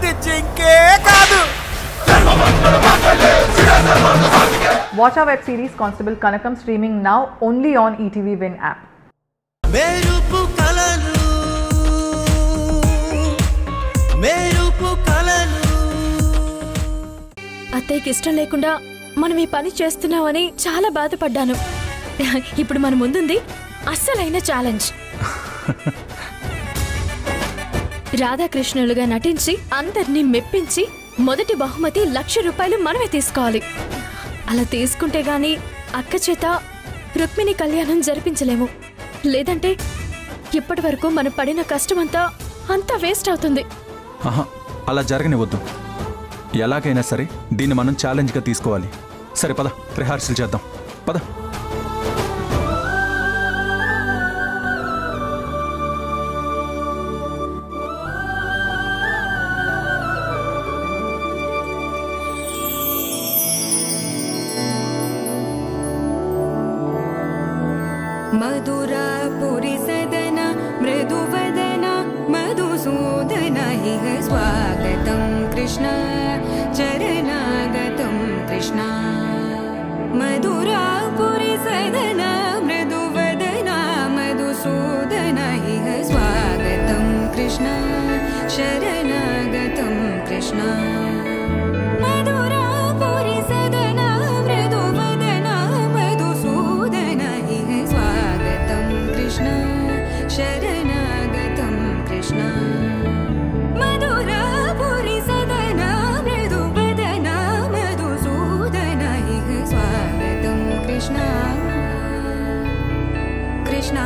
అది జింకే కాదు. Watch our web series Constable Kanakam streaming now only on ETV Win app. మెరుపు కలలు అత్తయ్యకి ఇష్టం లేకుండా మనం ఈ పని చేస్తున్నామని చాలా బాధపడ్డాను. ఇప్పుడు మన ముందుంది అస్సలైన ఛాలెంజ్. రాధాకృష్ణులుగా నటించి అందరినీ మెప్పించి మొదటి బహుమతి 1,00,000 రూపాయలు మనమే తీసుకోవాలి. అలా తీసుకుంటే గాని అక్క చేత రుక్మిణి కళ్యాణం జరిపించలేము. లేదంటే ఇప్పటి వరకు మనం పడిన కష్టమంతా అంతా వేస్ట్ అవుతుంది. అలా జరగనివద్దు. ఎలాగైనా సరే దీన్ని మనం ఛాలెంజ్గా తీసుకోవాలి. సరే పద, రిహార్సల్ చేద్దాం. పద. मधुरापुरी सदन मृदुवदन मधुसूदन इह स्वागतं कृष्ण चरणागतं कृष्ण. मधुरापुरी सदन मृदुवदन मधुसूदन इह स्वागतं कृष्ण शरणागतं कृष्ण. मधुरापुरी सदन मृदुवदन मधुसूदन इह स्वागतं कृष्ण शरणागतं कृष्ण. मधुरापुरी सदन मृदुवदन मधुसूदन इह स्वागतं कृष्ण कृष्ण.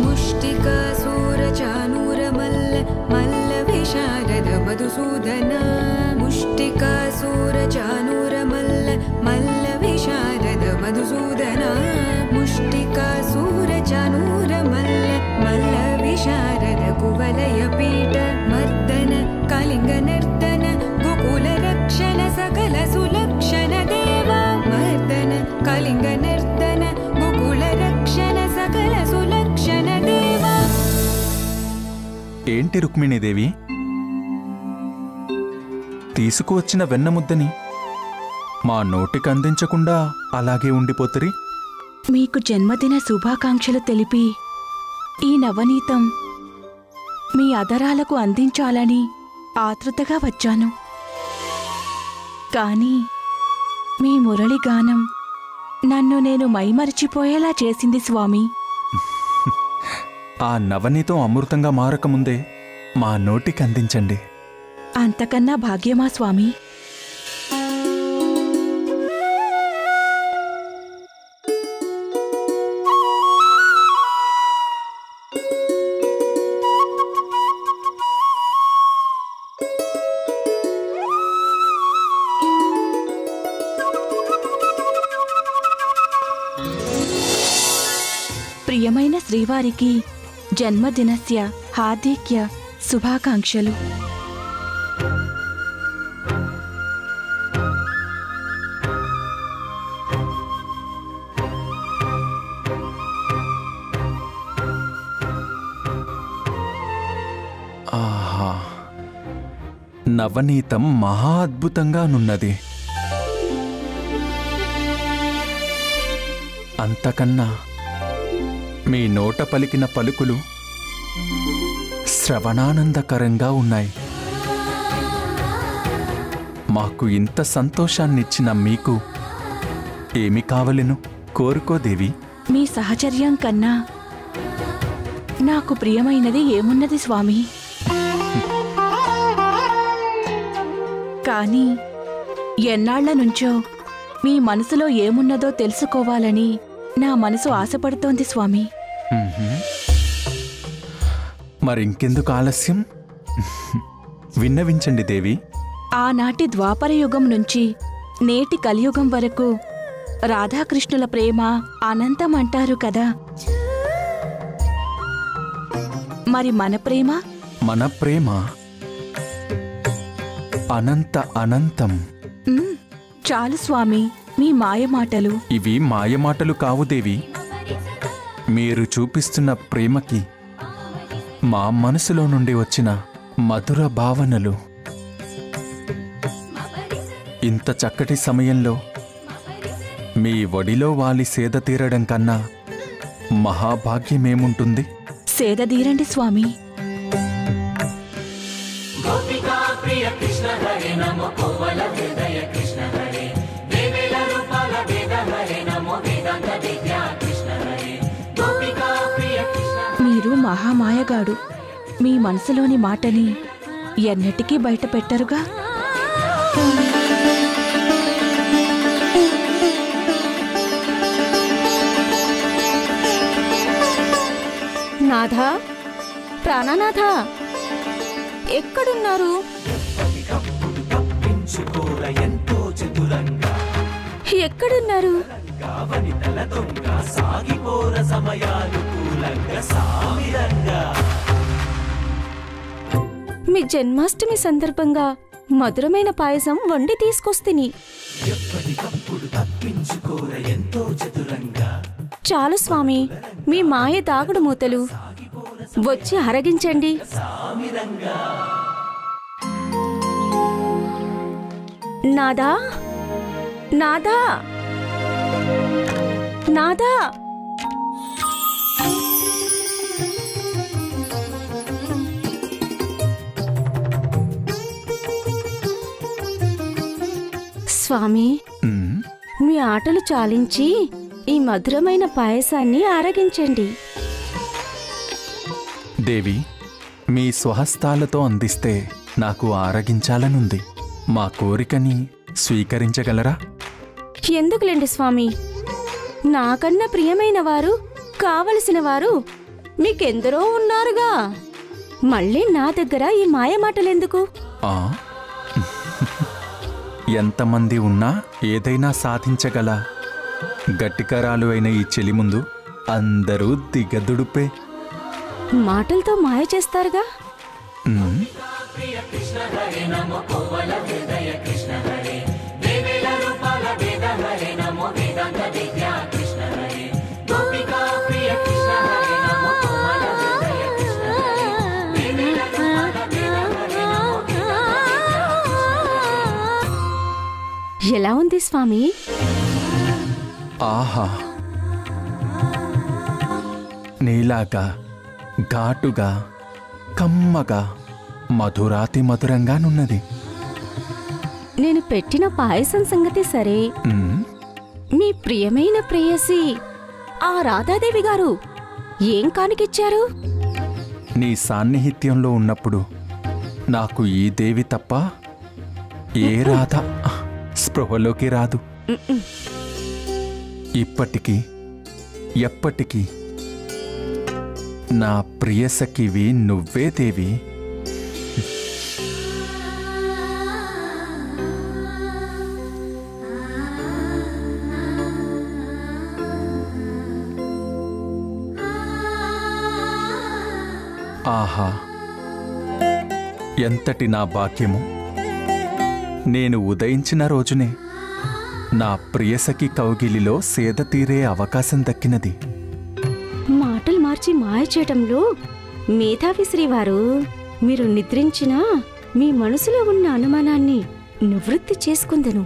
मुष्टिकासूरचानूरमल्ल मल्लविशारद मधुसूदन. मुष्टिकासूरचानूरमल्ल मल्लविशारद मधुसूदन. मुष्टिकासूरचानूरमल्ल मल्लविशारद कुवलयपीठ मर्दन कलिङ्गनर्दन गोकुलरक्षण सकल सुलक्षण देव. मर्दन कलिङ्गनर्दन गोकुलरक्षण सकल सुलक्षण देव. ఏంటి రుక్మిణీదేవి, తీసుకువచ్చిన వెన్నముద్దని మా నోటికి అందించకుండా అలాగే ఉండిపోతరి? మీకు జన్మదిన శుభాకాంక్షలు తెలిపి ఈ నవనీతం మీ అదరాలకు అందించాలని ఆతృతగా వచ్చాను. కానీ మీ మురళిగానం నన్ను నేను మైమరిచిపోయేలా చేసింది స్వామి. ఆ నవనీతం అమృతంగా మారకముందే మా నోటికి అందించండి. అంతకన్నా భాగ్యమా స్వామి? ప్రియమైన శ్రీవారికి జన్మదినస్య హార్దిక్య శుభాకాంక్షలు. ఆహా, నవనీతం మహా అద్భుతంగానున్నది. అంతకన్నా మీ నోట పలికిన పలుకులు శ్రవణానందకరంగా ఉన్నాయి. మాకు ఇంత సంతోషాన్నిచ్చిన మీకు ఏమి కావలెను? కోరుకోదేవి. మీ సహచర్యం కన్నా నాకు ప్రియమైనది ఏమున్నది స్వామి? కానీ ఎన్నాళ్ల నుంచో మీ మనసులో ఏమున్నదో తెలుసుకోవాలని నా మనసు ఆశపడుతోంది స్వామి. మరింకెందుకు ఆలస్యం? విన్నవించండి దేవి. ఆనాటి ద్వాపరయుగం నుంచి నేటి కలియుగం వరకు రాధాకృష్ణుల ప్రేమ అనంతం అంటారు కదా. మరి మన ప్రేమ? మన ప్రేమ అనంత అనంతం. చాలు స్వామి మీ మాయమాటలు. ఇవి మాయమాటలు కావు దేవి. మీరు చూపిస్తున్న ప్రేమకి మా మనసులో నుండి వచ్చిన మధుర భావనలు. ఇంత చక్కటి సమయంలో మీ ఒడిలో వాలి సేద తీరడం కన్నా మహాభాగ్యమేముంటుంది? సేదదీరండి స్వామి. మీరు మహామాయగాడు. మీ మనసులోని మాటని ఎన్నటికీ బయట పెట్టరుగా. నాథా, ప్రాణనాథ, ఎక్కడున్నారు? ఎక్కడున్నారు? మీ జన్మాష్టమి సందర్భంగా మధురమైన పాయసం వండి తీసుకొస్తిని. చాలు స్వామి, మీ మాయ దాగుడు మూతలు. వచ్చి అరగించండి. నాదా, నాదా, నాదా. స్వామి, మీ ఆటలు చాలించి ఈ మధురమైన పాయసాన్ని ఆరగించండి. దేవి, మీ స్వహస్తాలతో అందిస్తే నాకు ఆరగించాలనుంది. మా కోరికని స్వీకరించగలరా? ఎందుకులేండి స్వామి, నాకన్నా ప్రియమైన వారు, కావలసిన వారు మీకెందరో ఉన్నారుగా. మళ్ళీ నా దగ్గర ఈ మాయమాటలెందుకు? ఎంతమంది ఉన్నా ఏదైనా సాధించగల గట్టికరాలు అయిన ఈ చెలి ముందు అందరూ దిగదుడుపే. మాటలతో మాయ చేస్తారుగా. ఎలా ఉంది స్వామి? ఆహా, నీలాగా ఘాటుగా కమ్మగా మధురాతి మధురంగానున్నది. నేను పెట్టిన పాయసం సంగతి సరే, మీ ప్రియమైన ప్రేయసి ఆ రాధాదేవి గారు ఏం కానికిచ్చారు? నీ సాన్నిహిత్యంలో ఉన్నప్పుడు నాకు ఈ దేవి తప్ప ఏ రాధ స్పృహలోకి రాదు. ఇప్పటికీ ఎప్పటికీ నా ప్రియసఖివి నువ్వే దేవి. ఆహా, ఎంతటి నా భాగ్యము! నేను ఉదయించిన రోజునే నా ప్రియసఖి కౌగిలిలో సేద తీరే అవకాశం దక్కినది. మాటలు మార్చి మాయ చేయటంలో మేధావి శ్రీవారు. మీరు నిద్రించినా మీ మనసులో ఉన్న అనుమానాన్ని నివృత్తి చేసుకుందను.